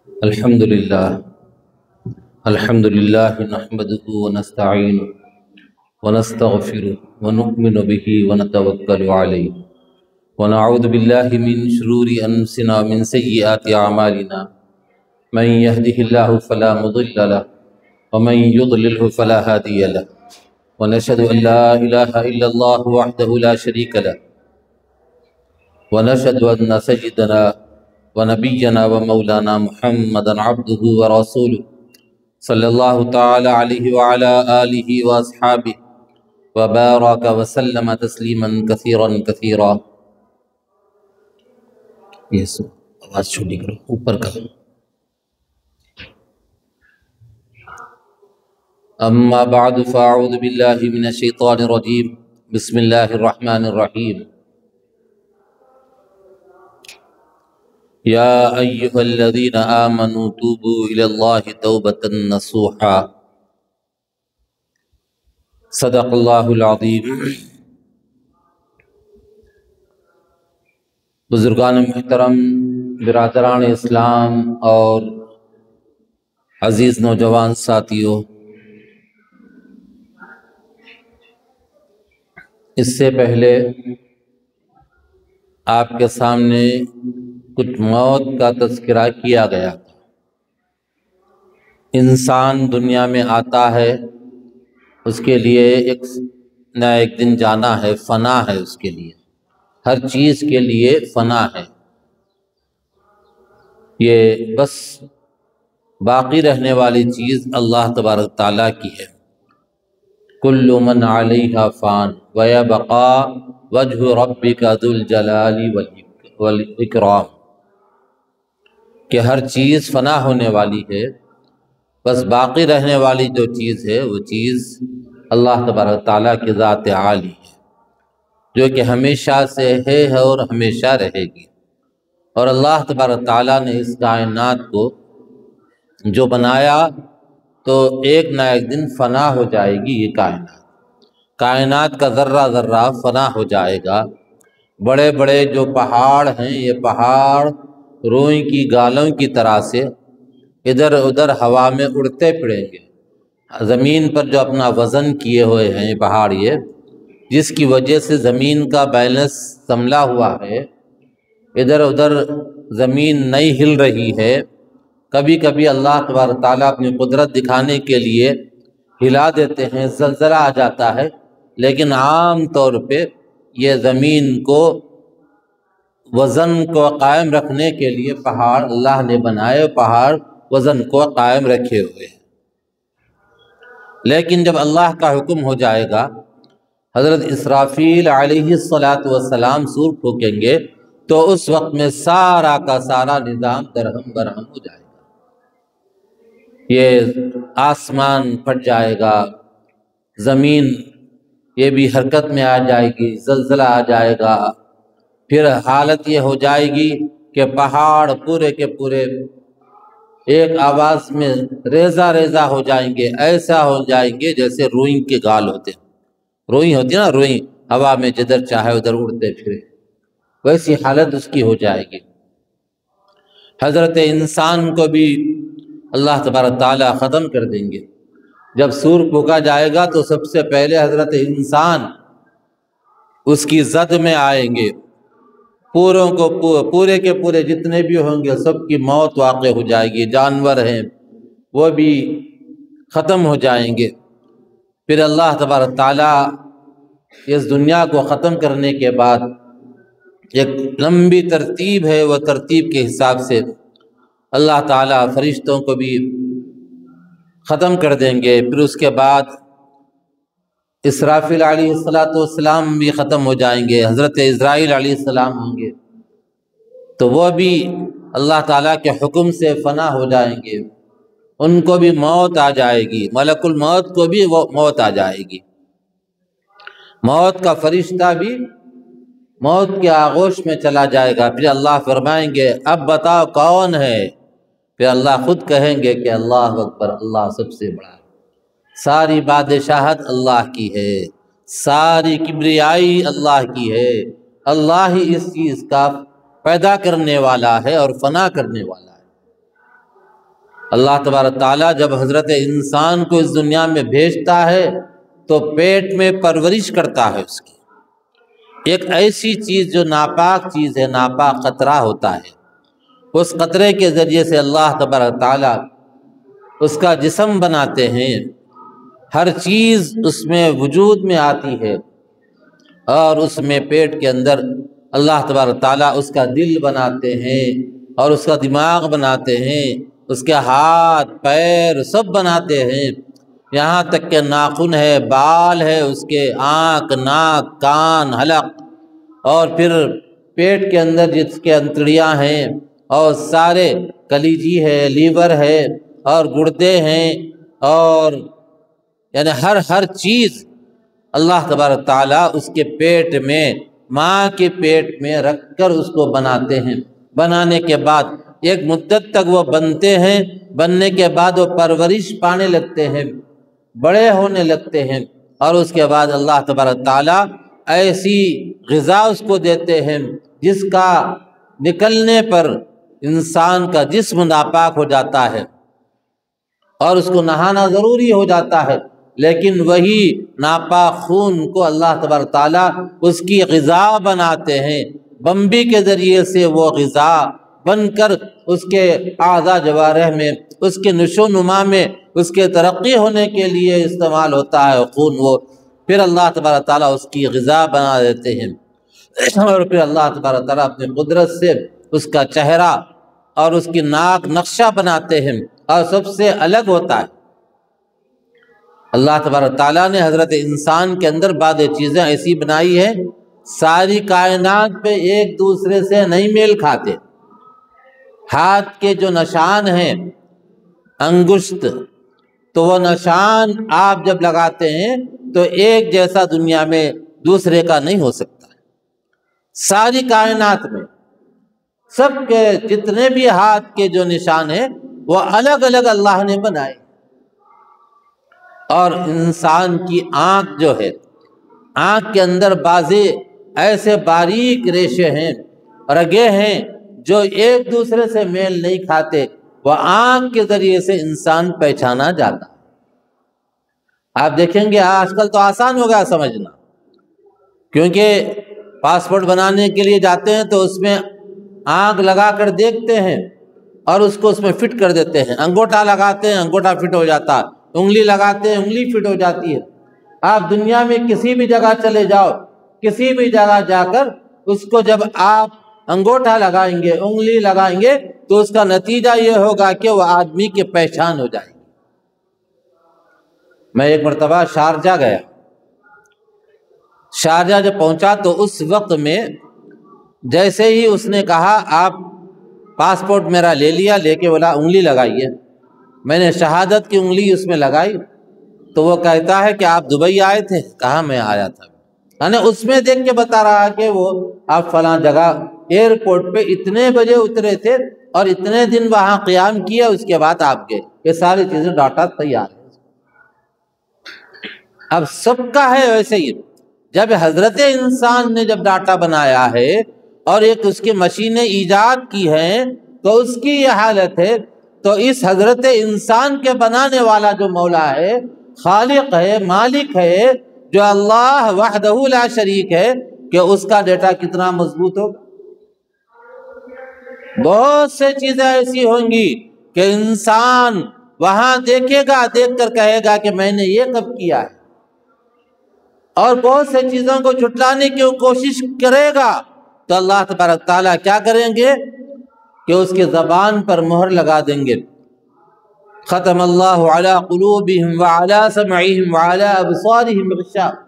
الحمد لله نحمده ونستعينه ونستغفره ونؤمن به ونتوكل عليه ونعوذ بالله من شرور أنفسنا ومن سيئات أعمالنا من يهده الله فلا مضل له ومن يضلله فلا هادي له ونشهد أن لا إله إلا الله وحده لا شريك له ونشهد أن سيدنا ونبينا ومولانا محمدا عبده ورسوله صلی اللہ تعالی علیہ وعلا آلہ واصحابہ وبارک وسلم تسلیما کثیرا کثیرا۔ یہ سو آواز چھوٹی کرو، اوپر کرو۔ اما بعد فاعوذ باللہ من الشیطان الرجیم، بسم اللہ الرحمن الرحیم۔ یا ایہا الذین آمنوا توبوا الی اللہ توبۃ نصوحا۔ صدق اللہ العظیم۔ بزرگان محترم، برادران اسلام اور عزیز نوجوان ساتھیوں، اس سے پہلے آپ کے سامنے کچھ موت کا تذکرہ کیا گیا تھا۔ انسان دنیا میں آتا ہے، اس کے لیے ایک نہ ایک دن جانا ہے، فنا ہے اس کے لیے، ہر چیز کے لیے فنا ہے۔ یہ بس باقی رہنے والی چیز اللہ تبارک تعالیٰ کی ہے۔ کل من علیہا فان ویبقا وجہ ربک ذو الجلال والاکرام، کہ ہر چیز فنا ہونے والی ہے، بس باقی رہنے والی جو چیز ہے وہ چیز اللہ تبارک تعالیٰ کی ذات عالی ہے، جو کہ ہمیشہ سے ہے اور ہمیشہ رہے گی۔ اور اللہ تبارک تعالیٰ نے اس کائنات کو جو بنایا تو ایک نہ ایک دن فنا ہو جائے گی۔ یہ کائنات کا ذرہ ذرہ فنا ہو جائے گا۔ بڑے بڑے جو پہاڑ ہیں، یہ پہاڑ روئی کی گالوں کی طرح سے ادھر ادھر ہوا میں اڑتے پھریں گے۔ زمین پر جو اپنا وزن کیے ہوئے ہیں یہ پہاڑ، یہ جس کی وجہ سے زمین کا بیلنس سنبھلا ہوا ہے، ادھر ادھر زمین نہیں ہل رہی ہے۔ کبھی کبھی اللہ تبارک تعالیٰ اپنی قدرت دکھانے کے لیے ہلا دیتے ہیں، زلزلہ آ جاتا ہے، لیکن عام طور پہ یہ زمین کو وزن کو قائم رکھنے کے لیے پہاڑ اللہ نے بنائے، پہاڑ وزن کو قائم رکھے ہوئے ہیں۔ لیکن جب اللہ کا حکم ہو جائے گا، حضرت اسرافیل علیہ السلام سور پھونکیں گے تو اس وقت میں سارا کا سارا نظام درہم برہم ہو جائے گا۔ یہ آسمان پھٹ جائے گا، زمین یہ بھی حرکت میں آ جائے گی، زلزلہ آ جائے گا۔ پھر حالت یہ ہو جائے گی کہ پہاڑ پورے کے پورے ایک آواز میں ریزہ ریزہ ہو جائیں گے، ایسا ہو جائیں گے جیسے روئی کے گال ہوتے ہیں۔ روئی ہوتی ہے نا، روئی ہوا میں جدھر چاہے ادھر اڑتے پھرے، ویسی حالت اس کی ہو جائے گی۔ حضرت انسان کو بھی اللہ تبارک تعالیٰ ختم کر دیں گے۔ جب سور پھونکا جائے گا تو سب سے پہلے حضرت انسان اس کی زد میں آئیں گے۔ پورے کے پورے جتنے بھی ہوں گے سب کی موت واقع ہو جائے گی۔ جانور ہیں وہ بھی ختم ہو جائیں گے۔ پھر اللہ تبارک تعالیٰ اس دنیا کو ختم کرنے کے بعد ایک لمبی ترتیب ہے، وہ ترتیب کے حساب سے اللہ تعالیٰ فرشتوں کو بھی ختم کر دیں گے۔ پھر اس کے بعد اسرافیل علیہ السلام بھی ختم ہو جائیں گے، حضرت عزرائیل علیہ السلام ہوں گے تو وہ بھی اللہ تعالیٰ کے حکم سے فنا ہو جائیں گے، ان کو بھی موت آ جائے گی، ملک الموت کو بھی وہ موت آ جائے گی۔ موت کا فرشتہ بھی موت کے آغوش میں چلا جائے گا۔ پھر اللہ فرمائیں گے اب بتاؤ کون ہے؟ پھر اللہ خود کہیں گے کہ اللہ اکبر، اللہ سب سے بڑا ہے، ساری بادشاہت اللہ کی ہے، ساری کبریائی اللہ کی ہے، اللہ ہی اس چیز کا پیدا کرنے والا ہے اور فنا کرنے والا ہے۔ اللہ تبارک تعالیٰ جب حضرت انسان کو اس دنیا میں بھیجتا ہے تو پیٹ میں پرورش کرتا ہے اس کی، ایک ایسی چیز جو ناپاک چیز ہے، ناپاک قطرہ ہوتا ہے، اس قطرے کے ذریعے سے اللہ تبارک تعالیٰ اس کا جسم بناتے ہیں، ہر چیز اس میں وجود میں آتی ہے، اور اس میں پیٹ کے اندر اللہ تبارک تعالیٰ اس کا دل بناتے ہیں اور اس کا دماغ بناتے ہیں، اس کے ہاتھ پیر سب بناتے ہیں، یہاں تک کہ ناخن ہے، بال ہے، اس کے آنکھ ناک کان حلق، اور پھر پیٹ کے اندر جس کے انتڑیاں ہیں اور سارے کلیجی ہے، لیور ہے اور گردے ہیں، اور یعنی ہر چیز اللہ تبارک تعالیٰ اس کے پیٹ میں، ماں کے پیٹ میں رکھ کر اس کو بناتے ہیں۔ بنانے کے بعد ایک مدت تک وہ بنتے ہیں، بننے کے بعد وہ پرورش پانے لگتے ہیں، بڑے ہونے لگتے ہیں، اور اس کے بعد اللہ تبارک تعالیٰ ایسی غذا اس کو دیتے ہیں جس کا نکلنے پر انسان کا جسم ناپاک ہو جاتا ہے اور اس کو نہانا ضروری ہو جاتا ہے، لیکن وہی ناپاک خون کو اللہ تبارک تعالیٰ اس کی غذا بناتے ہیں، بمبی کے ذریعے سے وہ غذا بن کر اس کے اعضاء جوارح میں، اس کے نشو و نما میں، اس کے ترقی ہونے کے لیے استعمال ہوتا ہے خون، وہ پھر اللہ تبارک تعالیٰ اس کی غذا بنا دیتے ہیں، اور پھر اللہ تبارک تعالیٰ اپنی قدرت سے اس کا چہرہ اور اس کی ناک نقشہ بناتے ہیں، اور سب سے الگ ہوتا ہے۔ اللہ تبارک تعالیٰ نے حضرت انسان کے اندر بعض چیزیں ایسی بنائی ہیں، ساری کائنات پہ ایک دوسرے سے نہیں میل کھاتے۔ ہاتھ کے جو نشان ہیں، انگشت، تو وہ نشان آپ جب لگاتے ہیں تو ایک جیسا دنیا میں دوسرے کا نہیں ہو سکتا۔ ساری کائنات میں سب کے جتنے بھی ہاتھ کے جو نشان ہیں وہ الگ الگ اللہ نے بنائے، اور انسان کی آنکھ جو ہے، آنکھ کے اندر بعضے ایسے باریک ریشے ہیں، رگیں ہیں جو ایک دوسرے سے میل نہیں کھاتے، وہ آنکھ کے ذریعے سے انسان پہچانا جاتا۔ آپ دیکھیں گے آج کل تو آسان ہو گیا سمجھنا، کیونکہ پاسپورٹ بنانے کے لیے جاتے ہیں تو اس میں آنکھ لگا کر دیکھتے ہیں اور اس کو اس میں فٹ کر دیتے ہیں، انگوٹھا لگاتے ہیں انگوٹھا فٹ ہو جاتا ہے، انگلی لگاتے ہیں انگلی فٹ ہو جاتی ہے۔ آپ دنیا میں کسی بھی جگہ چلے جاؤ، کسی بھی جگہ جا کر اس کو جب آپ انگوٹھا لگائیں گے، انگلی لگائیں گے، تو اس کا نتیجہ یہ ہوگا کہ وہ آدمی کی پہچان ہو جائے گی۔ میں ایک مرتبہ شارجہ گیا، شارجہ جب پہنچا تو اس وقت میں جیسے ہی اس نے کہا آپ پاسپورٹ میرا لے لیا، لے کے بولا انگلی لگائیے، میں نے شہادت کی انگلی اس میں لگائی، تو وہ کہتا ہے کہ آپ دبئی آئے تھے؟ کہا میں آیا تھا، یعنی اس میں دیکھ کے بتا رہا کہ وہ آپ فلاں جگہ ایئرپورٹ پہ اتنے بجے اترے تھے اور اتنے دن وہاں قیام کیا، اس کے بعد آپ گئے۔ یہ ساری چیزیں ڈاٹا تیار ہے۔ اب سب کا ہے ویسے ہی، جب حضرت انسان نے جب ڈاٹا بنایا ہے اور ایک اس کی مشینیں ایجاد کی ہیں تو اس کی یہ حالت ہے، تو اس حضرت انسان کے بنانے والا جو مولا ہے، خالق ہے، مالک ہے، جو اللہ وحدہ لا شریک ہے، کہ اس کا ڈیٹا کتنا مضبوط ہوگا۔ بہت سے چیزیں ایسی ہوں گی کہ انسان وہاں دیکھے گا، دیکھ کر کہے گا کہ میں نے یہ کب کیا ہے، اور بہت سے چیزوں کو جھٹلانے کی کوشش کرے گا تو اللہ تبارک تعالیٰ کیا کریں گے کہ اس کی زبان پر مہر لگا دیں گے۔ ختم اللہ علی قلوبہم وعلی سمعہم وعلی ابصارہم غشاوہ،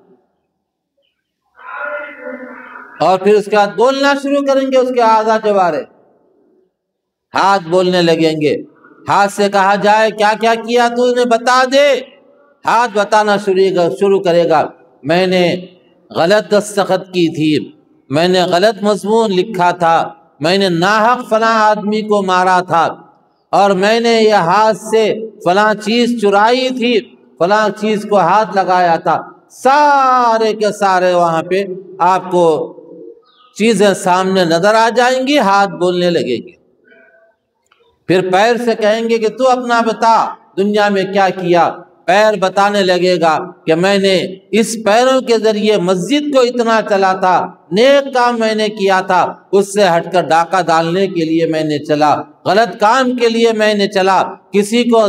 اور پھر اس کے بعد بولنا شروع کریں گے اس کے اعضاء جوارح، ہاتھ بولنے لگیں گے، ہاتھ سے کہا جائے کیا کیا کیا تو انہیں بتا دے، ہاتھ بتانا شروع کرے گا، میں نے غلط دستخط کی تھی، میں نے غلط مضمون لکھا تھا، میں نے ناحق فلاں آدمی کو مارا تھا، اور میں نے یہ ہاتھ سے فلاں چیز چرائی تھی، فلاں چیز کو ہاتھ لگایا تھا، سارے کے سارے وہاں پہ آپ کو چیزیں سامنے نظر آ جائیں گی، ہاتھ بولنے لگے گی۔ پھر پیر سے کہیں گے کہ تو اپنا بتا دنیا میں کیا کیا، پیر بتانے لگے گا کہ میں نے اس پیروں کے ذریعے مسجد کو اتنا چلا تھا، نیک کام میں نے کیا تھا، اس سے ہٹ کر ڈاکہ ڈالنے کے لیے میں نے چلا، غلط کام کے لیے میں نے چلا، کسی کو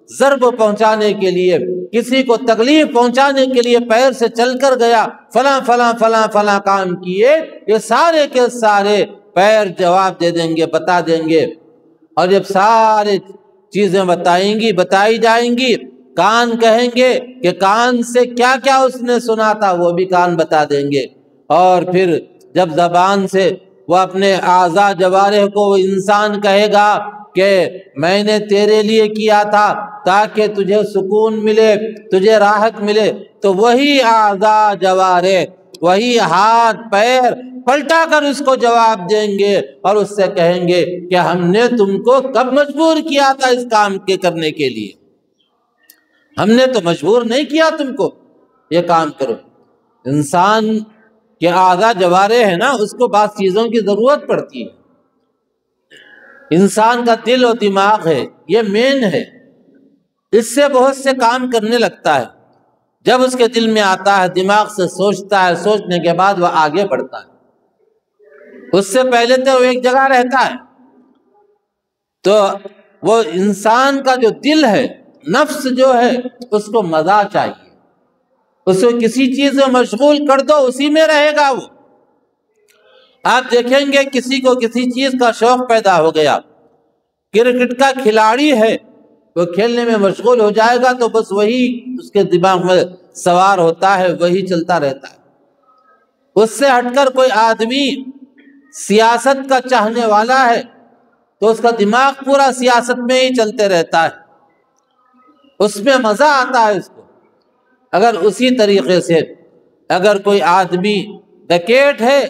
ضرب پہنچانے کے لیے، کسی کو تکلیف پہنچانے کے لیے پیر سے چل کر گیا، فلاں فلاں فلاں فلاں کام کیے۔ یہ سارے کے سارے پیر جواب دے دیں گے، بتا دیں گے۔ اور جب سارے چیزیں بتائی جائیں گی، کان کہیں گے کہ کان سے کیا کیا اس نے سنا تھا، وہ بھی کان بتا دیں گے۔ اور پھر جب زبان سے وہ اپنے اعضاء جوارح کو وہ انسان کہے گا کہ میں نے تیرے لیے کیا تھا تاکہ تجھے سکون ملے، تجھے راحت ملے، تو وہی اعضاء جوارح، وہی ہاتھ پیر پلٹا کر اس کو جواب دیں گے اور اس سے کہیں گے کہ ہم نے تم کو کب مجبور کیا تھا اس کام کے کرنے کے لیے؟ ہم نے تو مجبور نہیں کیا تم کو یہ کام کرو۔ انسان کے اعضاء جوارح ہے نا، اس کو بعض چیزوں کی ضرورت پڑتی ہے۔ انسان کا دل و دماغ ہے، یہ مین ہے، اس سے بہت سے کام کرنے لگتا ہے۔ جب اس کے دل میں آتا ہے، دماغ سے سوچتا ہے، سوچنے کے بعد وہ آگے بڑھتا ہے۔ اس سے پہلے تو وہ ایک جگہ رہتا ہے۔ تو وہ انسان کا جو دل ہے، نفس جو ہے، اس کو مزہ چاہیے، اس کو کسی چیز میں مشغول کر دو، اسی میں رہے گا وہ۔ آپ دیکھیں گے کسی کو کسی چیز کا شوق پیدا ہو گیا، کرکٹ کا کھلاڑی ہے، وہ کھیلنے میں مشغول ہو جائے گا تو بس وہی اس کے دماغ میں سوار ہوتا ہے، وہی چلتا رہتا ہے۔ اس سے ہٹ کر کوئی آدمی سیاست کا چاہنے والا ہے تو اس کا دماغ پورا سیاست میں ہی چلتے رہتا ہے، اس میں مزہ آتا ہے اس کو۔ اگر اسی طریقے سے اگر کوئی آدمی ڈکیٹ ہے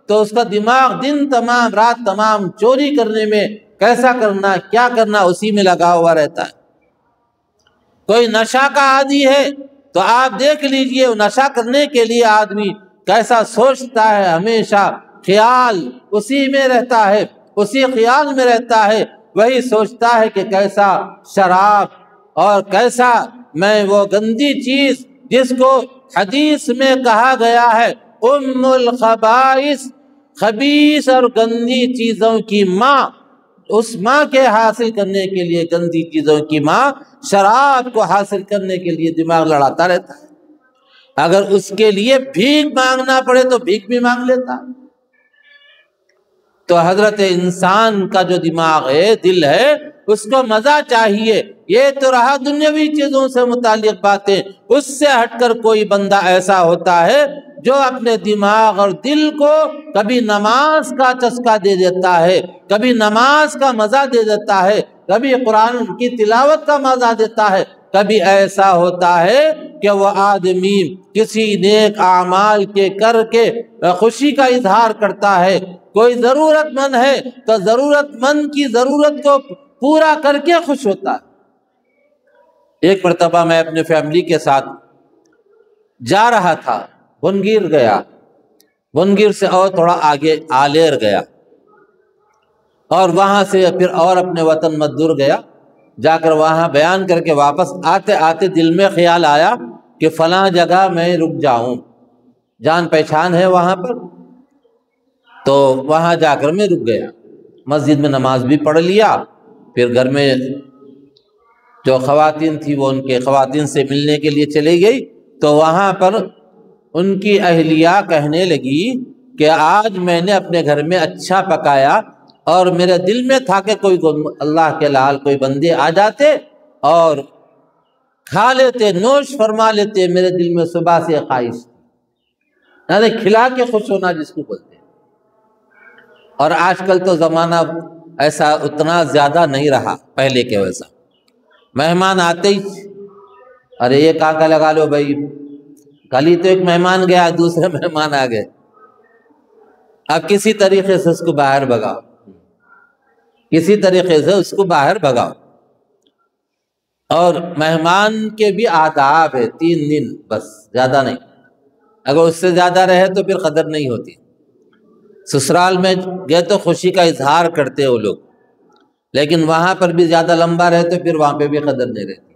تو اس کا دماغ دن تمام رات تمام چوری کرنے میں، کیسا کرنا کیا کرنا، اسی میں لگا ہوا رہتا ہے۔ کوئی نشہ کا عادی ہے تو آپ دیکھ لیجئے وہ نشہ کرنے کے لیے آدمی کیسا سوچتا ہے، ہمیشہ خیال اسی میں رہتا ہے، اسی خیال میں رہتا ہے، وہی سوچتا ہے کہ کیسا شراب اور کیسا میں وہ گندی چیز جس کو حدیث میں کہا گیا ہے ام الخبائث، خبیث اور گندی چیزوں کی ماں، اس ماں کے حاصل کرنے کے لیے، گندی چیزوں کی ماں شراب کو حاصل کرنے کے لیے دماغ لڑاتا رہتا ہے۔ اگر اس کے لیے بھیک مانگنا پڑے تو بھیک بھی مانگ لیتا۔ تو حضرت انسان کا جو دماغ ہے، دل ہے، اس کو مزہ چاہیے۔ یہ تو رہا دنیاوی چیزوں سے متعلق باتیں، اس سے ہٹ کر کوئی بندہ ایسا ہوتا ہے جو اپنے دماغ اور دل کو کبھی نماز کا چسکا دے دیتا ہے، کبھی نماز کا مزہ دے دیتا ہے، کبھی قرآن کی تلاوت کا مزہ دیتا ہے، کبھی ایسا ہوتا ہے کہ وہ آدمی کسی نیک اعمال کے کر کے خوشی کا اظہار کرتا ہے۔ کوئی ضرورت مند ہے تو ضرورت مند کی ضرورت کو پورا کر کے خوش ہوتا ہے۔ ایک مرتبہ میں اپنے فیملی کے ساتھ جا رہا تھا، بنگیر گیا، بنگیر سے اور تھوڑا آگے آلیر گیا، اور وہاں سے پھر اور اپنے وطن مددور گیا۔ جا کر وہاں بیان کر کے واپس آتے آتے دل میں خیال آیا کہ فلاں جگہ میں رک جاؤں، جان پہچان ہے وہاں پر، تو وہاں جا کر میں رک گیا۔ مسجد میں نماز بھی پڑھ لیا، پھر گھر میں جو خواتین تھی وہ ان کے خواتین سے ملنے کے لیے چلی گئی، تو وہاں پر ان کی اہلیہ کہنے لگی کہ آج میں نے اپنے گھر میں اچھا پکایا، اور میرے دل میں تھا کہ کوئی اللہ کے لال کوئی بندے آ جاتے اور کھا لیتے، نوش فرما لیتے۔ میرے دل میں صبح سے خواہش، یعنی کھلا کے خوش ہونا جس کو بولتے ہیں۔ اور آج کل تو زمانہ ایسا اتنا زیادہ نہیں رہا پہلے کے ویسا۔ مہمان آتے ہی ارے یہ کاکا لگا لو بھائی، کل ہی تو ایک مہمان گیا، دوسرے مہمان آ گئے، اب کسی طریقے سے اس کو باہر بھگاؤ، کسی طریقے سے اس کو باہر بھگاؤ۔ اور مہمان کے بھی آداب ہے، 3 دن بس، زیادہ نہیں، اگر اس سے زیادہ رہے تو پھر قدر نہیں ہوتی۔ سسرال میں گئے تو خوشی کا اظہار کرتے وہ لوگ، لیکن وہاں پر بھی زیادہ لمبا رہے تو پھر وہاں پہ بھی قدر نہیں رہتی۔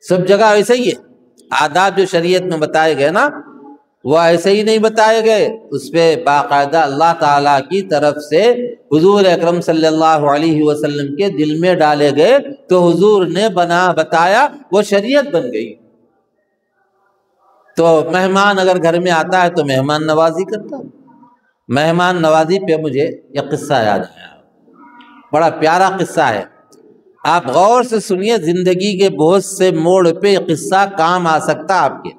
سب جگہ ایسے ہی ہے، آداب جو شریعت میں بتائے گئے نا وہ ایسے ہی نہیں بتائے گئے، اس پہ باقاعدہ اللہ تعالیٰ کی طرف سے حضور اکرم صلی اللہ علیہ وسلم کے دل میں ڈالے گئے تو حضور نے بتایا، وہ شریعت بن گئی۔ تو مہمان اگر گھر میں آتا ہے تو مہمان نوازی کرتا ہے۔ مہمان نوازی پہ مجھے یہ قصہ یاد آیا، بڑا پیارا قصہ ہے، آپ غور سے سنیے، زندگی کے بہت سے موڑ پہ قصہ کام آ سکتا آپ کے۔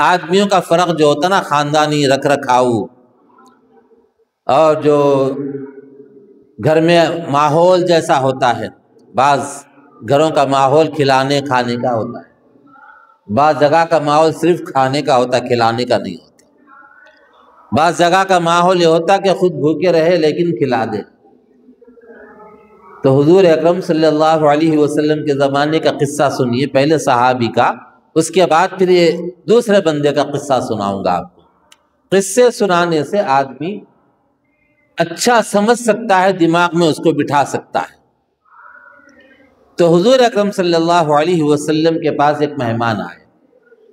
آدمیوں کا فرق جو ہوتا نا، خاندانی رکھ رکھاؤ اور جو گھر میں ماحول جیسا ہوتا ہے، بعض گھروں کا ماحول کھلانے کھانے کا ہوتا ہے، بعض جگہ کا ماحول صرف کھانے کا ہوتا ہے، کھلانے کا نہیں ہوتا، بعض جگہ کا ماحول یہ ہوتا کہ خود بھوکے رہے لیکن کھلا دے۔ تو حضور اکرم صلی اللہ علیہ وسلم کے زمانے کا قصہ سنیے، پہلے صحابی کا، اس کے بعد پھر یہ دوسرے بندے کا قصہ سناؤں گا آپ کو۔ قصے سنانے سے آدمی اچھا سمجھ سکتا ہے، دماغ میں اس کو بٹھا سکتا ہے۔ تو حضور اکرم صلی اللہ علیہ وسلم کے پاس ایک مہمان آئے،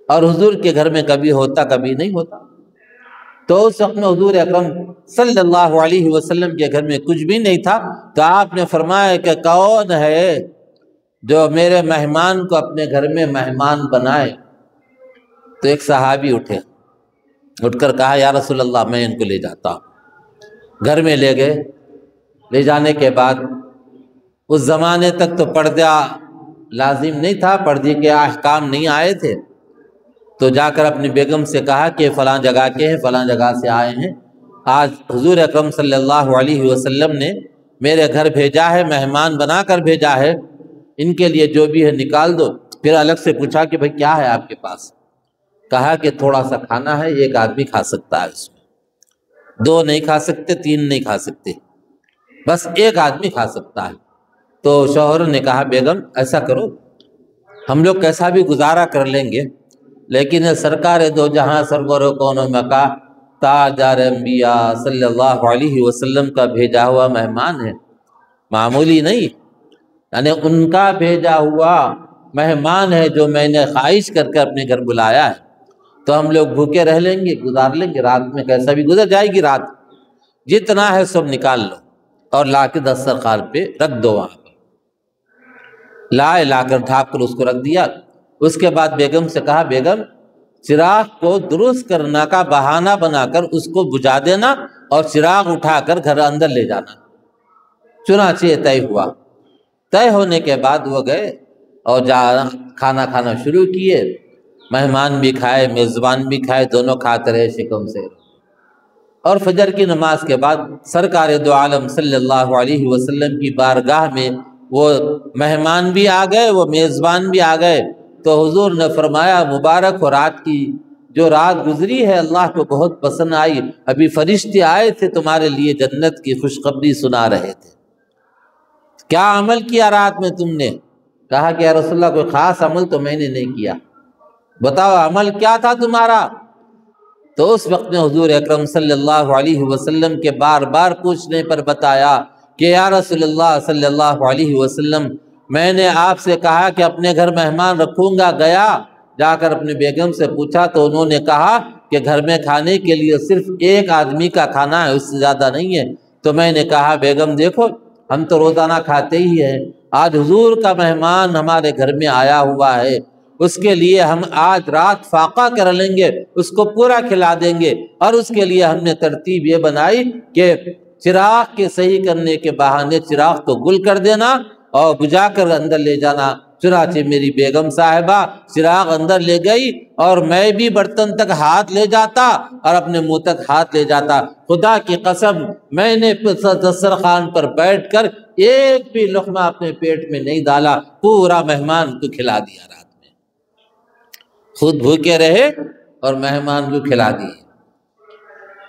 اور حضور کے گھر میں کبھی ہوتا کبھی نہیں ہوتا۔ تو اس وقت میں حضور اکرم صلی اللہ علیہ وسلم کے گھر میں کچھ بھی نہیں تھا، تو آپ نے فرمایا کہ کون ہے جو میرے مہمان کو اپنے گھر میں مہمان بنائے؟ تو ایک صحابی اٹھ کر کہا، یا رسول اللہ میں ان کو لے جاتا ہوں۔ گھر میں لے گئے، لے جانے کے بعد اس زمانے تک تو پردہ لازم نہیں تھا، پردے کے احکام نہیں آئے تھے، تو جا کر اپنی بیگم سے کہا کہ فلاں جگہ کے ہیں، فلاں جگہ سے آئے ہیں، آج حضور اکرم صلی اللہ علیہ وسلم نے میرے گھر بھیجا ہے، مہمان بنا کر بھیجا ہے، ان کے لیے جو بھی ہے نکال دو۔ پھر الگ سے پوچھا کہ بھئی کیا ہے آپ کے پاس؟ کہا کہ تھوڑا سا کھانا ہے، ایک آدمی کھا سکتا ہے، اس میں 2 نہیں کھا سکتے، 3 نہیں کھا سکتے، بس ایک آدمی کھا سکتا ہے۔ تو شوہر نے کہا، بیگم ایسا کرو، ہم لوگ کیسا بھی گزارا کر لیں گے، لیکن سرکار دو جہاں سرور و کون و مکاں تاجدار انبیاء صلی اللہ علیہ وسلم کا بھیجا ہوا مہمان ہے، معمولی نہیں، یعنی ان کا بھیجا ہوا مہمان ہے جو میں نے خواہش کر کے اپنے گھر بلایا ہے، تو ہم لوگ بھوکے رہ لیں گے، گزار لیں گے، رات میں کیسا بھی گزر جائے گی رات، جتنا ہے سب نکال لو اور لا کے دسترخوان پہ رکھ دو۔ وہاں پر لا کر ڈھانپ کر اس کو رکھ دیا۔ اس کے بعد بیگم سے کہا، بیگم چراغ کو درست کرنا کا بہانہ بنا کر اس کو بجھا دینا اور چراغ اٹھا کر گھر اندر لے جانا۔ چنانچہ طے ہوا۔ طے ہونے کے بعد وہ گئے اور کھانا کھانا شروع کیے، مہمان بھی کھائے، میزبان بھی کھائے، دونوں کھاتے رہے شکم سے۔ اور فجر کی نماز کے بعد سرکار دو عالم صلی اللہ علیہ وسلم کی بارگاہ میں وہ مہمان بھی آ گئے، وہ میزبان بھی آ گئے۔ تو حضور نے فرمایا، مبارک ہو، رات کی جو رات گزری ہے اللہ کو بہت پسند آئی، ابھی فرشتے آئے تھے تمہارے لیے جنت کی خوشخبری سنا رہے تھے، کیا عمل کیا رات میں تم نے؟ کہا کہ یا رسول اللہ کوئی خاص عمل تو میں نے نہیں کیا، بتاؤ عمل کیا تھا تمہارا؟ تو اس وقت میں حضور اکرم صلی اللہ علیہ وسلم کے بار بار پوچھنے پر بتایا کہ یا رسول اللہ صلی اللہ علیہ وسلم، میں نے آپ سے کہا کہ اپنے گھر مہمان رکھوں گا، گیا جا کر اپنے بیگم سے پوچھا تو انہوں نے کہا کہ گھر میں کھانے کے لیے صرف ایک آدمی کا کھانا ہے، اس سے زیادہ نہیں ہے۔ تو میں نے کہا، بیگم دیکھو ہم تو روزانہ کھاتے ہی ہیں، آج حضور کا مہمان ہمارے گھر میں آیا ہوا ہے، اس کے لیے ہم آج رات فاقہ کر لیں گے، اس کو پورا کھلا دیں گے، اور اس کے لیے ہم نے ترتیب یہ بنائی کہ چراغ کے صحیح کرنے کے بہانے چراغ کو گل کر دینا اور بجھا کر اندر لے جانا۔ چنانچہ میری بیگم صاحبہ چراغ اندر لے گئی اور میں بھی برتن تک ہاتھ لے جاتا اور اپنے منہ تک ہاتھ لے جاتا۔ خدا کی قسم میں نے دسترخوان پر بیٹھ کر ایک بھی لقمہ اپنے پیٹ میں نہیں ڈالا، پورا مہمان کو کھلا دیا، رات میں خود بھوکے رہے اور مہمان کو کھلا دیے۔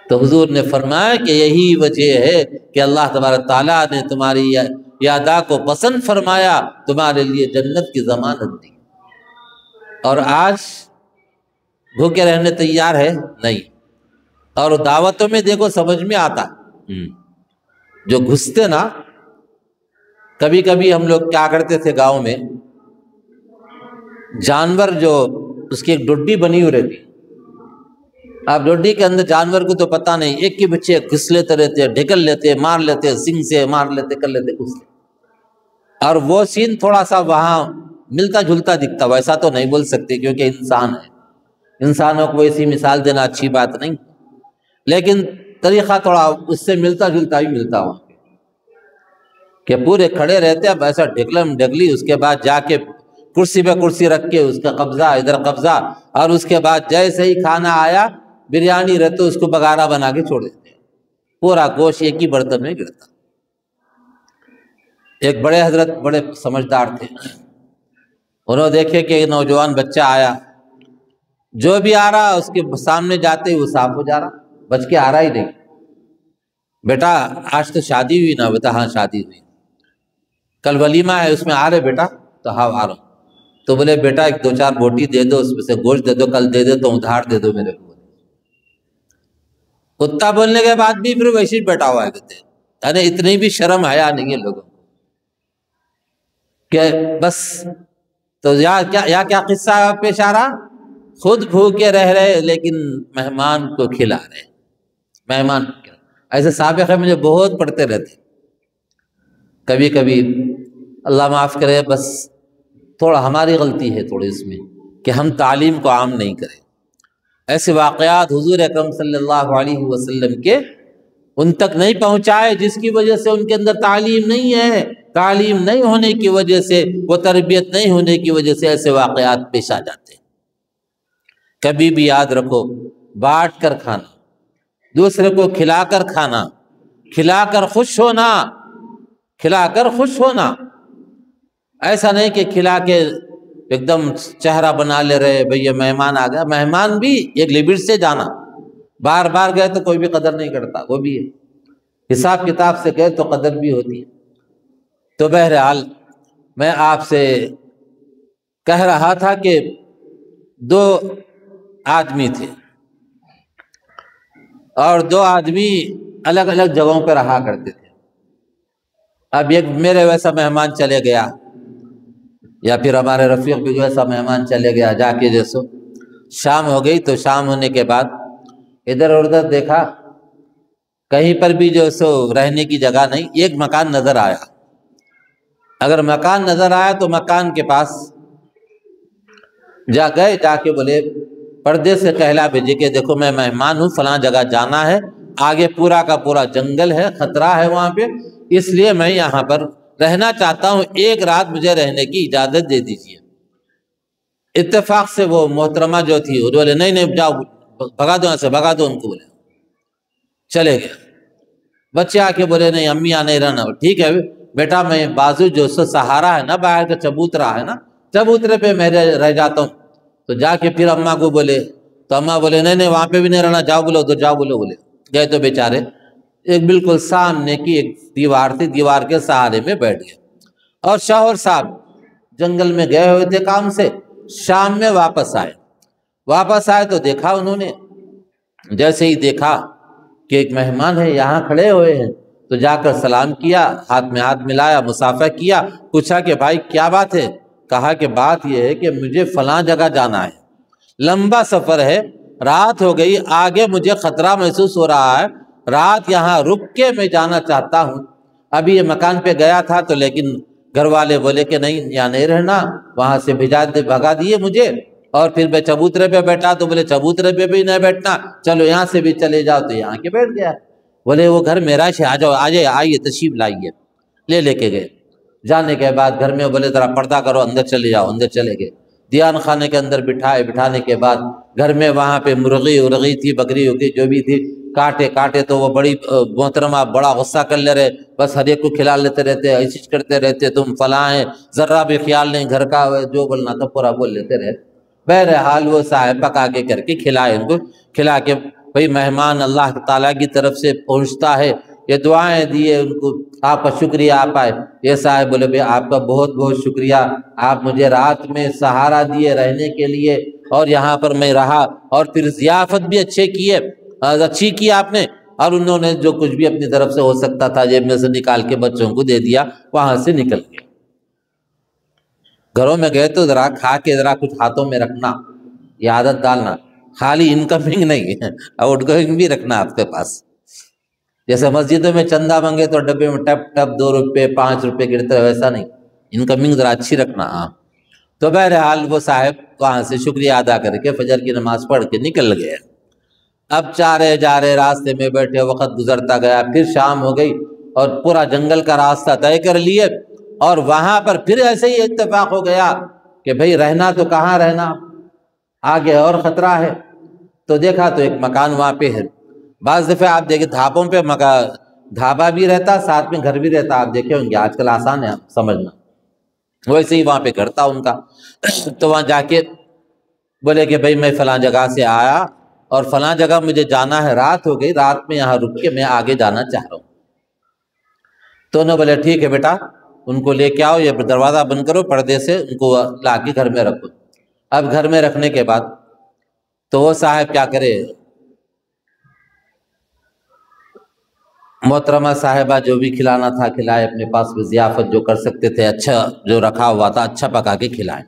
تو حضور نے فرمایا کہ یہی وجہ ہے کہ اللہ تبارک تعالیٰ نے تمہاری یہ ادا کو پسند فرمایا، تمہارے لیے جنت کی ضمانت دی۔ اور آج بھوکے رہنے تیار ہے نہیں، اور دعوتوں میں دیکھو سمجھ میں آتا، جو گھستے نا، کبھی کبھی ہم لوگ کیا کرتے تھے گاؤں میں، جانور جو اس کی ایک ڈڈی بنی ہوئی رہتی، آپ ڈڈی کے اندر جانور کو تو پتہ نہیں، ایک کے پیچھے گھس لیتے رہتے، ڈھکل لیتے، مار لیتے، سنگ سے مار لیتے، کر لیتے، گھس لیتے، اور وہ سین تھوڑا سا وہاں ملتا جلتا دکھتا، ویسا تو نہیں بول سکتے کیونکہ انسان ہے، انسانوں کو ایسی مثال دینا اچھی بات نہیں، لیکن طریقہ تھوڑا اس سے ملتا جلتا ہی ملتا وہاں کہ پورے کھڑے رہتے، اب ایسا ڈھکلم ڈھگلی، اس کے بعد جا کے کرسی پہ کرسی رکھ کے اس کا قبضہ ادھر قبضہ، اور اس کے بعد جیسے ہی کھانا آیا بریانی رہتے اس کو بگارا بنا کے چھوڑ دیتے، پورا گوشت ایک ہی برتن میں گرتا۔ ایک بڑے حضرت بڑے سمجھدار تھے، انہوں دیکھے کہ نوجوان بچہ آیا، جو بھی آ رہا اس کے سامنے جاتے ہی وہ صاف ہو جا رہا، بچ کے آ رہا ہی نہیں۔ بیٹا آج تو شادی ہوئی نا؟ بیٹا ہاں شادی ہوئی۔ کل ولیمہ ہے اس میں آ رہے بیٹا؟ تو ہاں آ رہا ہوں۔ تو بولے بیٹا ایک دو چار بوٹی دے دو، اس میں سے گوشت دے دو، کل دے دے تو ادھار دے دو میرے کو۔ کتا بولنے کے بعد بھی پھر ویسے ہی بیٹھا ہوا ہے، کہتے یعنی اتنی بھی شرم حیا نہیں ہے لوگوں کو کہ بس۔ تو یا کیا قصہ پیش آ رہا، خود بھوکے رہ رہے لیکن مہمان کو کھلا رہے، مہمان کو کھلا۔ ایسے سابقہ مجھے بہت پڑھتے رہتے، کبھی کبھی اللہ معاف کرے، بس تھوڑا ہماری غلطی ہے تھوڑی اس میں کہ ہم تعلیم کو عام نہیں کریں۔ ایسے واقعات حضور اکرم صلی اللہ علیہ وسلم کے ان تک نہیں پہنچائے، جس کی وجہ سے ان کے اندر تعلیم نہیں ہے، تعلیم نہیں ہونے کی وجہ سے، وہ تربیت نہیں ہونے کی وجہ سے ایسے واقعات پیش آ جاتے ہیں۔ کبھی بھی یاد رکھو، بانٹ کر کھانا، دوسرے کو کھلا کر کھانا، کھلا کر خوش ہونا، کھلا کر خوش ہونا، ایسا نہیں کہ کھلا کے ایک دم چہرہ بنا لے رہے بھئی یہ مہمان آ گیا۔ مہمان بھی ایک لمٹ سے جانا، بار بار گئے تو کوئی بھی قدر نہیں کرتا، وہ بھی ہے، حساب کتاب سے گئے تو قدر بھی ہوتی ہے۔ تو بہرحال میں آپ سے کہہ رہا تھا کہ دو آدمی تھے اور دو آدمی الگ الگ جگہوں پہ رہا کرتے تھے۔ اب ایک میرے ویسا مہمان چلے گیا، یا پھر ہمارے رفیق بھی ویسا مہمان چلے گیا، جا کے جیسو شام ہو گئی، تو شام ہونے کے بعد ادھر ادھر دیکھا، کہیں پر بھی جو سو رہنے کی جگہ نہیں، ایک مکان نظر آیا۔ اگر مکان نظر آیا تو مکان کے پاس جا گئے، جا کے بولے پردے سے کہلا بھیجے کہ دیکھو میں مہمان ہوں، فلاں جگہ جانا ہے، آگے پورا کا پورا جنگل ہے، خطرہ ہے وہاں پہ، اس لیے میں یہاں پر رہنا چاہتا ہوں، ایک رات مجھے رہنے کی اجازت دے دیجیے۔ اتفاق سے وہ محترمہ جو تھی وہ بولے نہیں نہیں جاؤ، بھگا دو ایسے، بھگا دو ان کو، بولے چلے گئے۔ بچے آ کے بولے نہیں امی نہیں رہنا، ٹھیک ہے بیٹا، میں بازو جو سہارا ہے نا باہر کا چبوترا ہے نا، چبوترے پہ میں رہ جاتا ہوں۔ تو جا کے پھر اماں کو بولے، تو اماں بولے نہیں نہیں وہاں پہ بھی نہیں رہنا، جاؤ بولو تو جاؤ بولو، بولے گئے تو بیچارے ایک بالکل سامنے کی ایک دیوار تھی، دیوار کے سہارے میں بیٹھ گئے۔ اور شوہر صاحب جنگل میں گئے ہوئے تھے کام سے، شام میں واپس آئے تو دیکھا انہوں نے، جیسے ہی دیکھا کہ ایک مہمان ہے یہاں کھڑے ہوئے ہیں، تو جا کر سلام کیا، ہاتھ میں ہاتھ ملایا، مصافحہ کیا، پوچھا کہ بھائی کیا بات ہے؟ کہا کہ بات یہ ہے کہ مجھے فلاں جگہ جانا ہے، لمبا سفر ہے، رات ہو گئی، آگے مجھے خطرہ محسوس ہو رہا ہے، رات یہاں رک کے میں جانا چاہتا ہوں۔ ابھی یہ مکان پہ گیا تھا تو لیکن گھر والے بولے کہ نہیں یہاں نہیں رہنا، وہاں سے بھگا دیے مجھے، اور پھر میں چبوترے پہ بیٹھا تو بولے چبوترے پہ بھی نہیں بیٹھنا، چلو یہاں سے بھی چلے جاؤ، تو یہاں کے بیٹھ گیا۔ بولے وہ گھر میرا ہے، آ جاؤ آئیے تشریف لائیے، لے کے گئے۔ جانے کے بعد گھر میں بولے ذرا پردہ کرو، اندر چلے جاؤ، اندر چلے گئے، دیان خانے کے اندر بٹھانے کے بعد گھر میں وہاں پہ مرغی تھی، بکری ہوگی جو بھی تھی، کاٹے تو وہ بڑی محترمہ بڑا غصہ کر لے رہے، بس ہر ایک کو کھلا لیتے رہتے، ایسی کرتے رہتے، تم فلاں ہیں، ذرا بھی خیال نہیں گھر کا، جو بولنا تھا پورا بول لیتے رہے۔ بہرحال وہ صاحب پکا کے کر کے کھلائے، ان کو کھلا کے بھئی مہمان اللہ تعالیٰ کی طرف سے پہنچتا ہے، یہ دعائیں دیے ان کو، آپ کا شکریہ آپ آئے۔ یہ صاحب بولے بھئی آپ کا بہت بہت شکریہ، آپ مجھے رات میں سہارا دیے رہنے کے لیے، اور یہاں پر میں رہا، اور پھر ضیافت بھی اچھی کی آپ نے، اور انہوں نے جو کچھ بھی اپنی طرف سے ہو سکتا تھا جیب میں سے نکال کے بچوں کو دے دیا، وہاں سے نکل گئے۔ گھروں میں گئے تو ذرا کھا کے ذرا کچھ ہاتھوں میں رکھنا، یہ عادت ڈالنا، خالی انکمنگ نہیں ہے، آؤٹ گوئنگ بھی رکھنا آپ کے پاس۔ جیسے مسجدوں میں چندہ مانگے تو ڈبے میں ٹپ ٹپ 2 روپے 5 روپے گرتے، ویسا نہیں، انکمنگ ذرا اچھی رکھنا۔ ہاں تو بہرحال وہ صاحب وہاں سے شکریہ ادا کر کے فجر کی نماز پڑھ کے نکل گئے۔ اب جا رہے راستے میں بیٹھے، وقت گزرتا گیا، پھر شام ہو گئی اور پورا جنگل کا راستہ طے کر لیے، اور وہاں پر پھر ایسے ہی اتفاق ہو گیا کہ بھئی رہنا تو کہاں رہنا، آگے اور خطرہ ہے۔ تو دیکھا تو ایک مکان وہاں پہ ہے۔ بعض دفعہ آپ دیکھیں دھابوں پہ دھابا بھی رہتا، ساتھ میں گھر بھی رہتا، آپ دیکھے ہوں گے، آج کل آسان ہے سمجھنا، ویسے ہی وہاں پہ گھر تھا ان کا۔ تو وہاں جا کے بولے کہ بھئی میں فلاں جگہ سے آیا اور فلاں جگہ مجھے جانا ہے، رات ہو گئی، رات میں یہاں رک کے میں آگے جانا چاہ رہا ہوں۔ تو انہوں نے بولے ٹھیک ہے بیٹا، ان کو لے کے آؤ، یہ دروازہ بند کرو، پردے سے ان کو لا کے گھر میں رکھو۔ اب گھر میں رکھنے کے بعد تو وہ صاحب کیا کرے، محترمہ صاحبہ جو بھی کھلانا تھا کھلائے، اپنے پاس بھی ضیافت جو کر سکتے تھے، اچھا جو رکھا ہوا تھا اچھا پکا کے کھلائے۔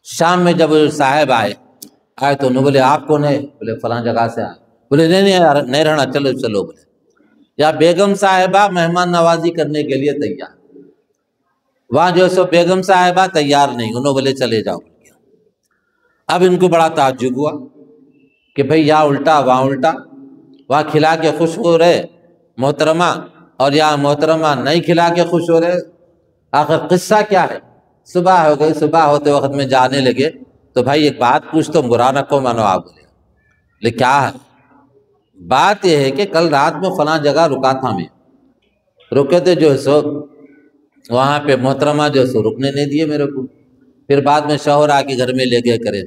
شام میں جب صاحب آئے تو انہوں بولے آپ کون ہے؟ بولے فلاں جگہ سے آئے۔ بولے نہیں یار نہیں رہنا، چلو چلو۔ بولے یا بیگم صاحبہ مہمان نوازی کرنے کے لیے تیار، وہاں جو سو بیگم صاحبہ تیار نہیں، انہوں بولے چلے جاؤ۔ اب ان کو بڑا تعجب ہوا کہ بھئی یہاں الٹا وہاں الٹا، وہاں کھلا کے خوش ہو رہے محترمہ، اور یہاں محترمہ نہیں کھلا کے خوش ہو رہے، آخر قصہ کیا ہے؟ صبح ہو گئی، صبح ہوتے وقت میں جانے لگے تو بھائی ایک بات پوچھ تو برا نہ کو مانو آپ۔ بولے لے کیا ہے؟ بات یہ ہے کہ کل رات میں فلاں جگہ رکا تھا، میں رکے تھے جو سو وہاں پہ محترمہ جو سو رکنے نہیں دیے میرے کو، پھر بعد میں شوہر آ کے گھر میں لے گئے کرے،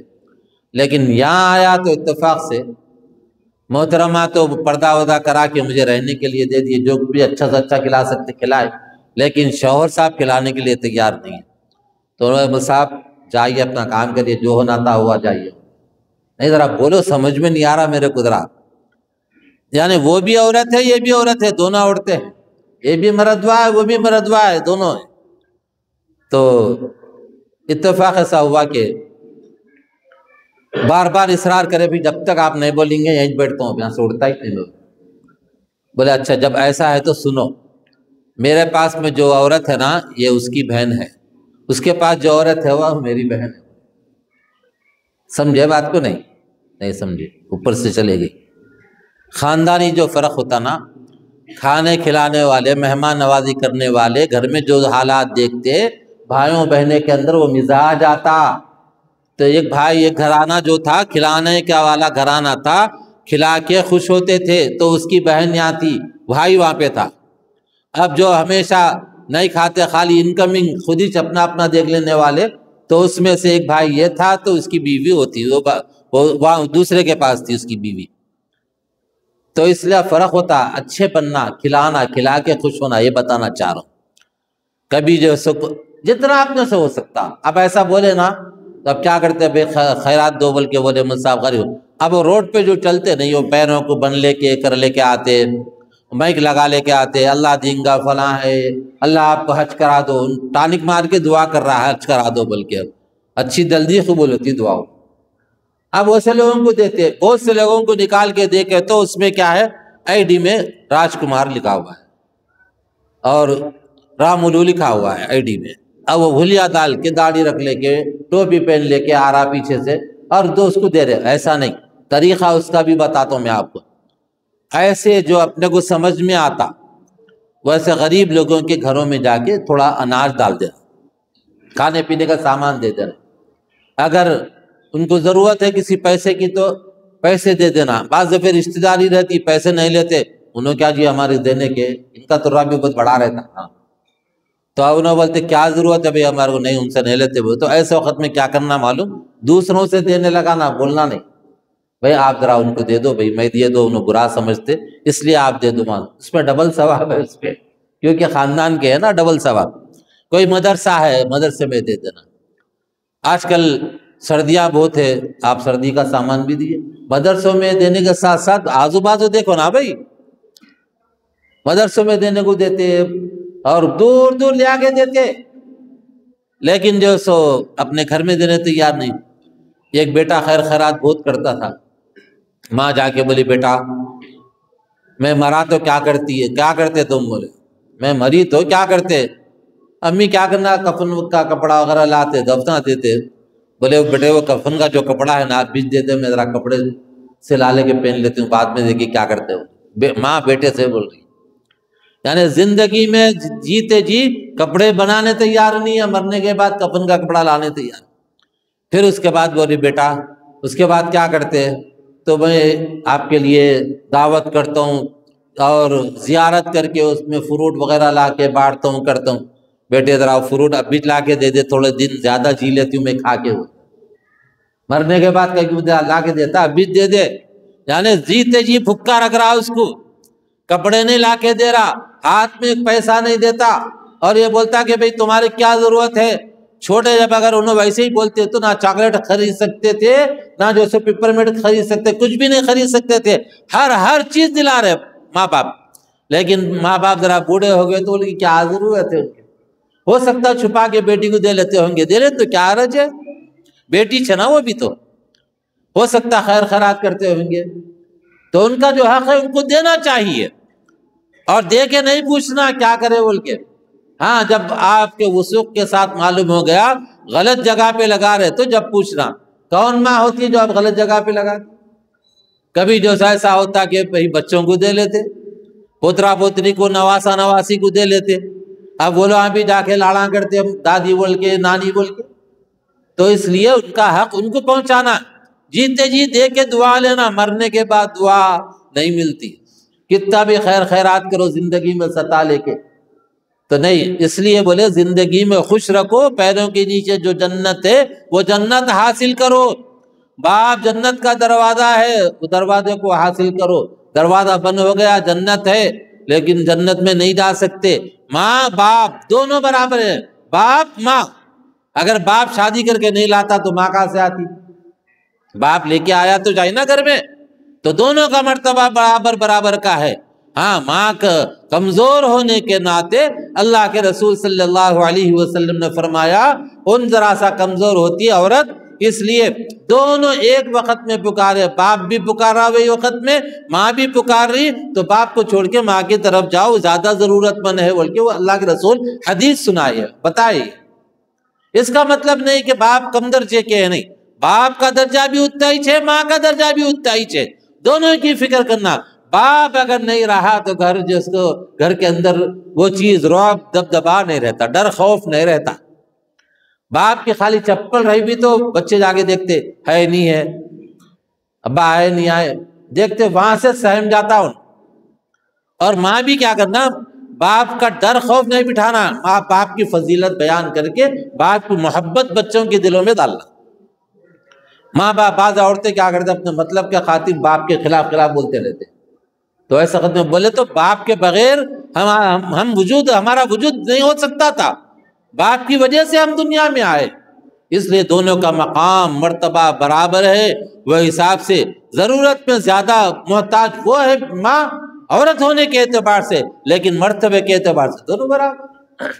لیکن یہاں آیا تو اتفاق سے محترمہ تو پردہ وردہ کرا کے مجھے رہنے کے لیے دے دیے، جو بھی اچھا سے اچھا کھلا سکتے کھلائے، لیکن شوہر صاحب کھلانے کے لیے تیار نہیں ہے۔ تو انہوں نے صاحب جائیے اپنا کام کریے، جو ہونا تھا ہوا، جائیے۔ نہیں ذرا بولو، سمجھ میں نہیں آ رہا میرے کو ذرا، یعنی وہ بھی عورت ہے یہ بھی عورت ہے، دونوں عورتیں ہیں، یہ بھی مردوا ہے وہ بھی مردوا ہے، دونوں ہیں۔ تو اتفاق ایسا ہوا کہ بار بار اصرار کرے بھی جب تک آپ نہیں بولیں گے یہیں بیٹھتا ہوں، یہاں سے اڑتا ہی نہیں۔ لوگ بولے اچھا جب ایسا ہے تو سنو، میرے پاس میں جو عورت ہے نا یہ اس کی بہن ہے، اس کے پاس جو عورت ہے وہ میری بہن ہے۔ سمجھے بات کو؟ نہیں سمجھے، اوپر سے چلے گئی۔ خاندانی جو فرق ہوتا نا، کھانے کھلانے والے، مہمان نوازی کرنے والے، گھر میں جو حالات دیکھتے، بھائیوں بہنیں کے اندر وہ مزاج آتا۔ تو ایک بھائی، ایک گھرانہ جو تھا کھلانے کا والا گھرانہ تھا، کھلا کے خوش ہوتے تھے، تو اس کی بہن یہاں تھی، بھائی وہاں پہ تھا۔ اب جو ہمیشہ نہیں کھاتے، خالی انکمنگ خود ہی اپنا اپنا دیکھ لینے والے، تو اس میں سے ایک بھائی یہ تھا، تو اس کی بیوی ہوتی، وہ وہاں دوسرے کے پاس تھی اس کی بیوی۔ تو اس لیے فرق ہوتا، اچھے بننا، کھلانا، کھلا کے خوش ہونا، یہ بتانا چاہ رہا ہوں۔ کبھی جو جتنا آپ نے سے ہو سکتا، اب ایسا بولے نا تو اب کیا کرتے بے خیرات دو بول کے بولے مصعب غریب، اب وہ روڈ پہ جو چلتے نہیں، وہ پیروں کو بن لے کے کر لے کے آتے، مائک لگا لے کے آتے، اللہ دیں گا فلاں ہے، اللہ آپ کو حج کرا دو، ٹانک مار کے دعا کر رہا ہے حج کرا دو بول کے، اچھی جلدی قبول ہوتی دعا۔ اب ویسے لوگوں کو دیتے، بہت سے لوگوں کو نکال کے دیکھے تو اس میں کیا ہے، آئی ڈی میں راج کمار لکھا ہوا ہے اور رامولو لکھا ہوا ہے آئی ڈی میں۔ اب وہ بھلیا ڈال کے داڑھی رکھ لے کے ٹوپی پہن لے کے آ رہا پیچھے سے، اور دوست کو دے رہے، ایسا نہیں، طریقہ اس کا بھی بتاتا ہوں میں آپ کو۔ ایسے جو اپنے کو سمجھ میں آتا ویسے غریب لوگوں کے گھروں میں جا کے تھوڑا اناج ڈال دینا، کھانے پینے کا سامان دے دینا، اگر ان کو ضرورت ہے کسی پیسے کی تو پیسے دے دینا۔ بعض دفعہ رشتہ داری رہتی، پیسے نہیں لیتے، انہوں کیا جی ہمارے دینے کے، ان کا ترا بھی بہت بڑا رہتا، ہاں تو انہوں بولتے کیا ضرورت ہے بھئی ہمارے کو، نہیں ان سے نہیں لیتے۔ تو ایسے وقت میں کیا کرنا معلوم، دوسروں سے دینے لگانا، بولنا نہیں بھئی آپ ذرا ان کو دے دو، بھئی میں دیے دو، انہوں برا سمجھتے اس لیے آپ دے دو، اس میں ڈبل ثواب ہے اس پہ، کیونکہ خاندان کے ہے نا، ڈبل ثواب۔ کوئی مدرسہ ہے، مدرسے میں دے دینا۔ آج کل سردیاں بہت ہے، آپ سردی کا سامان بھی دیے، مدرسوں میں دینے کے ساتھ ساتھ آزو بازو دیکھو نا بھائی، مدرسوں میں دینے کو دیتے اور دور دور لے آ کے دیتے، لیکن جو سو اپنے گھر میں دینے تیار نہیں۔ ایک بیٹا خیر خیرات بہت کرتا تھا، ماں جا کے بولی بیٹا میں مرا تو کیا کرتی ہے، کیا کرتے تم؟ بولے میں مری تو کیا کرتے؟ امی کیا کرنا، کفن کا کپڑا وغیرہ لاتے دفنا دیتے۔ بولے بیٹے وہ کفن کا جو کپڑا ہے نا آپ بیچ دیتے، میں ذرا کپڑے سے لا لے کے پہن لیتی ہوں، بعد میں دیکھیے کیا کرتے ہو۔ ماں بیٹے سے بول رہی، یعنی زندگی میں جیتے جی کپڑے بنانے تیار نہیں ہے، مرنے کے بعد کفن کا کپڑا لانے تیار۔ پھر اس کے بعد بولی بیٹا اس کے بعد کیا کرتے؟ تو میں آپ کے لیے دعوت کرتا ہوں اور زیارت کر کے اس میں فروٹ وغیرہ لا کے بانٹتا ہوں کرتا ہوں۔ بیٹے ذرا فروٹ اب بھی لا کے دے دے، تھوڑے دن زیادہ جی لیتی ہوں میں کھا کے، مرنے کے بعد کہیں لا کے دیتا اب بھی دے دے، یعنی جیتے جی بھکا رکھ رہا اس کو، کپڑے نہیں لا کے دے رہا، ہاتھ میں ایک پیسہ نہیں دیتا، اور یہ بولتا کہ بھئی تمہاری کیا ضرورت ہے۔ چھوٹے جب اگر انہوں ویسے ہی بولتے تو نہ چاکلیٹ خرید سکتے تھے، نہ جو سے پیپر منٹ خرید سکتے، کچھ بھی نہیں خرید سکتے تھے، ہر چیز دلا رہے ماں باپ۔ لیکن ماں باپ ذرا بوڑھے ہو گئے تو ان کی کیا ضرورت ہے، ہو سکتا چھپا کے بیٹی کو دے لیتے ہوں گے، دے لیں تو کیا حرج ہے، بیٹی چھنا وہ بھی تو ہو سکتا خیر خیرات کرتے ہوں گے، تو ان کا جو حق ہے ان کو دینا چاہیے، اور دے کے نہیں پوچھنا کیا کرے بول کے۔ ہاں جب آپ کے وثوق کے ساتھ معلوم ہو گیا غلط جگہ پہ لگا رہے تو جب پوچھنا۔ کون ماں ہوتی ہے جو آپ غلط جگہ پہ لگا؟ کبھی جو ایسا ہوتا کہ بچوں کو دے لیتے، پوترا پوتری کو، نواسا نواسی کو دے لیتے، اب وہ لوگ بھی جا کے لاڑا کرتے دادی بول کے نانی بول کے۔ تو اس لیے ان کا حق ان کو پہنچانا، جیتے جی دے کے دعا لینا، مرنے کے بعد دعا نہیں ملتی، کتنا بھی خیر خیرات کرو زندگی میں ستا لے کے تو نہیں۔ اس لیے بولے زندگی میں خوش رکھو، پیروں کے نیچے جو جنت ہے وہ جنت حاصل کرو۔ باپ جنت کا دروازہ ہے، وہ دروازے کو حاصل کرو، دروازہ بند ہو گیا جنت ہے لیکن جنت میں نہیں جا سکتے۔ ماں باپ دونوں برابر ہیں، باپ ماں، اگر باپ شادی کر کے نہیں لاتا تو ماں کہاں سے آتی؟ باپ لے کے آیا تو جائے نا گھر میں، تو دونوں کا مرتبہ برابر کا ہے۔ ہاں ماں کا کمزور ہونے کے ناطے اللہ کے رسول صلی اللہ علیہ وسلم نے فرمایا ان ذرا سا کمزور ہوتی ہے عورت، اس لیے دونوں ایک وقت میں پکارے، باپ بھی پکارا وہی وقت میں، ماں بھی پکار رہی، تو باپ کو چھوڑ کے ماں کی طرف جاؤ، زیادہ ضرورت مند ہے بول کے وہ اللہ کے رسول حدیث سنائیے بتائیے۔ اس کا مطلب نہیں کہ باپ کم درجے کے ہیں، نہیں، باپ کا درجہ بھی اتنا ہی ہے، ماں کا درجہ بھی اتنا ہی ہے، دونوں کی فکر کرنا۔ باپ اگر نہیں رہا تو گھر کے اندر وہ چیز رعب دبدبا نہیں رہتا، ڈر خوف نہیں رہتا۔ باپ کی خالی چپل رہی بھی تو بچے جا کے دیکھتے ہے نہیں ہے، ابا آئے نہیں آئے، دیکھتے وہاں سے سہم جاتا ہوں۔ اور ماں بھی کیا کرنا، باپ کا ڈر خوف نہیں بٹھانا، ماں باپ کی فضیلت بیان کر کے باپ کی محبت بچوں کے دلوں میں ڈالنا۔ ماں باپ بعض عورتیں کیا کرتے اپنے مطلب کے خاطر باپ کے خلاف بولتے رہتے، تو ایسا وقت میں بولے تو باپ کے بغیر ہمارا وجود نہیں ہو سکتا تھا، باپ کی وجہ سے ہم دنیا میں آئے، اس لیے دونوں کا مقام مرتبہ برابر ہے۔ وہ حساب سے ضرورت میں زیادہ محتاج وہ ہے ماں، عورت ہونے کے اعتبار سے، لیکن مرتبے کے اعتبار سے دونوں برابر۔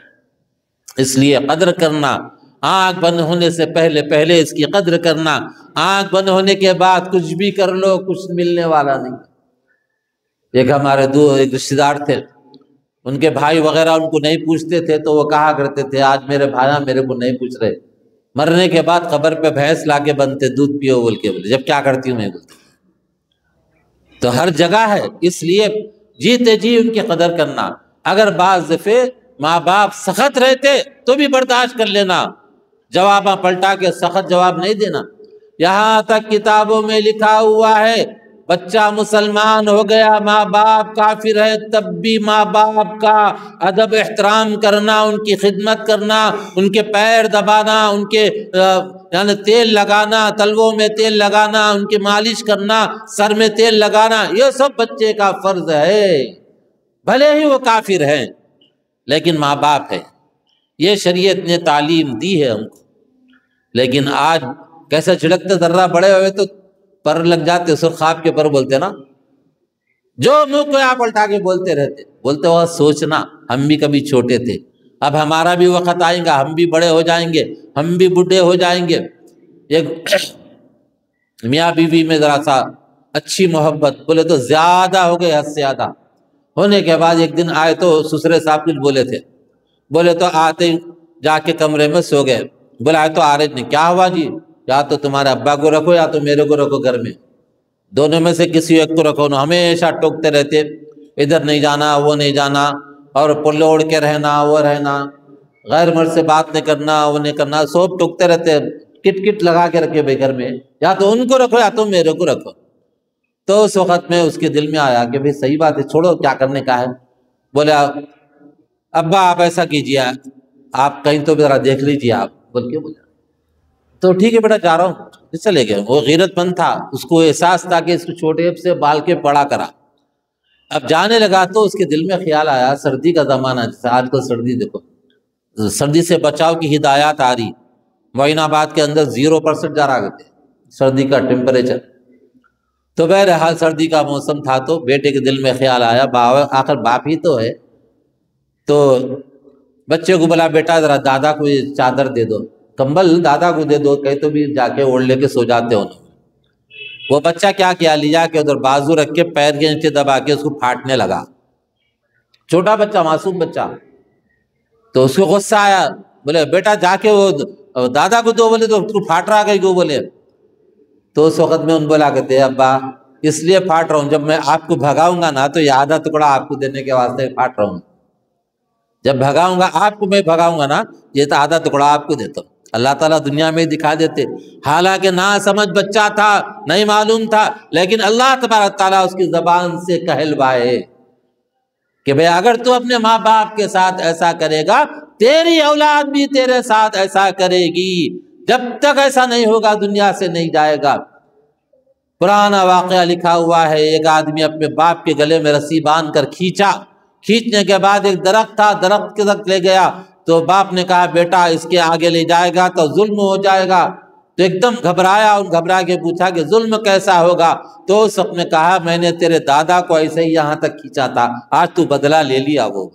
اس لیے قدر کرنا، آنکھ بند ہونے سے پہلے اس کی قدر کرنا، آنکھ بند ہونے کے بعد کچھ بھی کر لو کچھ ملنے والا نہیں۔ ایک ہمارے ایک رشتے دار تھے، ان کے بھائی وغیرہ ان کو نہیں پوچھتے تھے تو وہ کہا کرتے تھے آج میرے بھائیاں میرے کو نہیں پوچھ رہے، مرنے کے بعد قبر پہ بھینس لا کے بنتے دودھ پیو بول کے، بولے جب کیا کرتی ہوں میں بولتے۔ تو ہر جگہ ہے، اس لیے جیتے جی ان کی قدر کرنا۔ اگر بعض دفعے ماں باپ سخت رہتے تو بھی برداشت کر لینا، جواباں پلٹا کے سخت جواب نہیں دینا۔ یہاں تک کتابوں میں لکھا ہوا ہے بچہ مسلمان ہو گیا، ماں باپ کافر ہے، تب بھی ماں باپ کا ادب احترام کرنا، ان کی خدمت کرنا، ان کے پیر دبانا، ان کے یعنی تیل لگانا، تلووں میں تیل لگانا، ان کی مالش کرنا، سر میں تیل لگانا، یہ سب بچے کا فرض ہے، بھلے ہی وہ کافر ہیں لیکن ماں باپ ہے، یہ شریعت نے تعلیم دی ہے ہم کو۔ لیکن آج کیسا چھڑکتے ذرہ بڑے ہوئے تو پر لگ جاتے، سرخاب کے پر بولتے نا، جو منہ کو آپ الٹا کے بولتے رہتے، بولتے وہ سوچنا ہم بھی کبھی چھوٹے تھے، اب ہمارا بھی وقت آئے گا، ہم بھی بڑے ہو جائیں گے، ہم بھی بوڑھے ہو جائیں گے۔ ایک میاں بیوی میں ذرا سا اچھی محبت، بولے تو زیادہ ہو گئے، حد سے زیادہ ہونے کے بعد ایک دن آئے تو سسرے صاحب کچھ بولے تھے، بولے تو آتے جا کے کمرے میں سو گئے، بولے آئے تو آ رہے نہیں، کیا ہوا جی؟ یا تو تمہارے ابا کو رکھو یا تو میرے کو رکھو گھر میں، دونوں میں سے کسی ایک کو رکھو نا۔ ہمیشہ ٹوکتے رہتے، ادھر نہیں جانا وہ نہیں جانا، اور پلو اوڑھ کے رہنا وہ رہنا، غیر مرد سے بات نہیں کرنا وہ نہیں کرنا، سب ٹوکتے رہتے، کٹ کٹ لگا کے رکھے بھائی گھر میں، یا تو ان کو رکھو یا تو میرے کو رکھو۔ تو اس وقت میں اس کے دل میں آیا کہ بھائی صحیح بات ہے، چھوڑو کیا کرنے کا ہے۔ بولے ابا آپ ایسا کیجیے، آپ کہیں تو ذرا دیکھ لیجیے آپ، بول کے بولا تو ٹھیک ہے بیٹا جا رہا ہوں، چلے گئے۔ وہ غیرت مند تھا، اس کو احساس تھا کہ اس کو چھوٹے سے بال کے بڑا کرا۔ اب جانے لگا تو اس کے دل میں خیال آیا، سردی کا زمانہ، جیسے آج کل سردی دیکھو، سردی سے بچاؤ کی ہدایات آ رہی، معین آباد کے اندر 0% جا رہا تھے سردی کا ٹیمپریچر۔ تو بہرحال سردی کا موسم تھا تو بیٹے کے دل میں خیال آیا، آخر باپ ہی تو ہے، تو بچے کو بولا بیٹا ذرا دادا کو یہ چادر دے دو، کمبل دادا کو دے دو، کہیں تو بھی جا کے اوڑھ لے کے سو جاتے انہوں۔ وہ بچہ کیا لیا کہ ادھر بازو رکھ کے پیر کے نیچے دبا کے اس کو پھاٹنے لگا، چھوٹا بچہ، معصوم بچہ۔ تو اس کو غصہ آیا، بولے بیٹا جا کے وہ دادا کو دو، بولے تو اس کو پھاٹ رہا گئی کو، بولے تو اس وقت میں ان بولا کرتے ابا اس لیے پھاٹ رہا ہوں، جب میں آپ کو بھگاؤں گا نا تو یہ آدھا ٹکڑا آپ کو دینے کے واسطے پھاٹ رہا ہوں، جب بھگاؤں گا آپ کو، میں بھگاؤں گا نا یہ تو آدھا ٹکڑا آپ کو دیتا ہوں۔ اللہ تعالیٰ دنیا میں دکھا دیتے، حالانکہ نا سمجھ بچہ تھا، نہیں معلوم تھا، لیکن اللہ تبارک تعالیٰ اس کی زبان سے کہلوائے کہ بھئی اگر تو اپنے ماں باپ کے ساتھ ایسا کرے گا، تیری اولاد بھی تیرے ساتھ ایسا کرے گی، جب تک ایسا نہیں ہوگا دنیا سے نہیں جائے گا۔ پرانا واقعہ لکھا ہوا ہے، ایک آدمی اپنے باپ کے گلے میں رسی باندھ کر کھینچنے کے بعد ایک درخت تھا، درخت کے تک لے گیا تو باپ نے کہا بیٹا اس کے آگے لے جائے گا تو ظلم ہو جائے گا، تو ایک دم گھبرایا اور گھبرا کے پوچھا کہ ظلم کیسا ہوگا؟ تو اس وقت نے کہا میں نے تیرے دادا کو ایسے ہی یہاں تک کھینچا تھا، آج تو بدلہ لے لیا، وہ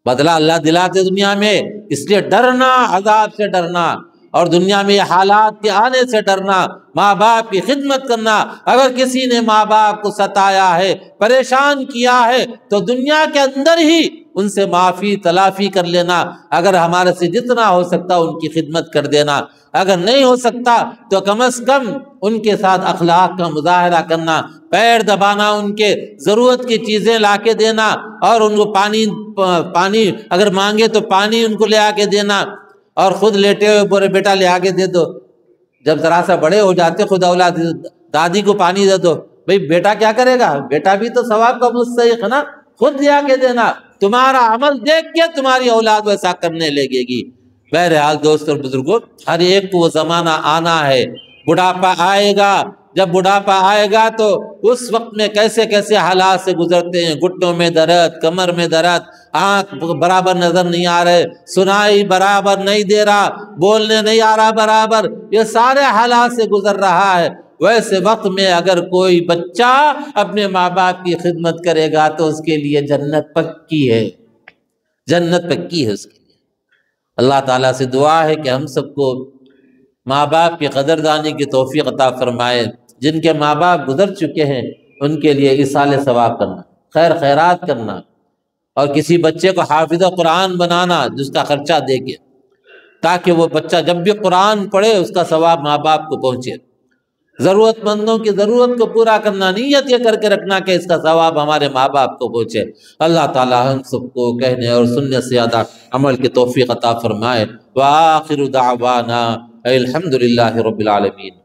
بدلہ اللہ دلاتے دنیا میں، اس لیے ڈرنا، عذاب سے ڈرنا، اور دنیا میں حالات کے آنے سے ڈرنا، ماں باپ کی خدمت کرنا۔ اگر کسی نے ماں باپ کو ستایا ہے، پریشان کیا ہے، تو دنیا کے اندر ہی ان سے معافی تلافی کر لینا، اگر ہمارے سے جتنا ہو سکتا ان کی خدمت کر دینا، اگر نہیں ہو سکتا تو کم از کم ان کے ساتھ اخلاق کا مظاہرہ کرنا، پیر دبانا، ان کے ضرورت کی چیزیں لا کے دینا، اور ان کو پانی اگر مانگے تو پانی ان کو لے آ کے دینا، اور خود لیٹے ہوئے بولے بیٹا لے آگے دے دو۔ جب ذرا سا بڑے ہو جاتے خود اولاد دادی کو پانی دے دو، بھئی بیٹا کیا کرے گا، بیٹا بھی تو ثواب کا مستحق ہے نا، خود لے آگے دینا، تمہارا عمل دیکھ کے تمہاری اولاد ویسا کرنے لگے گی۔ بہرحال دوست اور بزرگوں، ہر ایک کو وہ زمانہ آنا ہے، بڑھاپا آئے گا، جب بڑھاپا آئے گا تو اس وقت میں کیسے کیسے حالات سے گزرتے ہیں، گھٹنوں میں درد، کمر میں درد، آنکھ برابر نظر نہیں آ رہے، سنائی برابر نہیں دے رہا، بولنے نہیں آ رہا برابر، یہ سارے حالات سے گزر رہا ہے۔ ویسے وقت میں اگر کوئی بچہ اپنے ماں باپ کی خدمت کرے گا تو اس کے لیے جنت پکی ہے، جنت پکی ہے اس کے لیے۔ اللہ تعالیٰ سے دعا ہے کہ ہم سب کو ماں باپ کی قدردانی کی توفیق عطا فرمائے، جن کے ماں باپ گزر چکے ہیں ان کے لیے ایصال ثواب کرنا، خیر خیرات کرنا، اور کسی بچے کو حافظ قرآن بنانا جس کا خرچہ دے کے، تاکہ وہ بچہ جب بھی قرآن پڑھے اس کا ثواب ماں باپ کو پہنچے۔ ضرورت مندوں کی ضرورت کو پورا کرنا، نیت یہ کر کے رکھنا کہ اس کا ثواب ہمارے ماں باپ کو پہنچے۔ اللہ تعالی ہم سب کو کہنے اور سننے سے زیادہ عمل کی توفیق عطا فرمائے۔ وآخر دعوانا الحمدللہ رب العالمین۔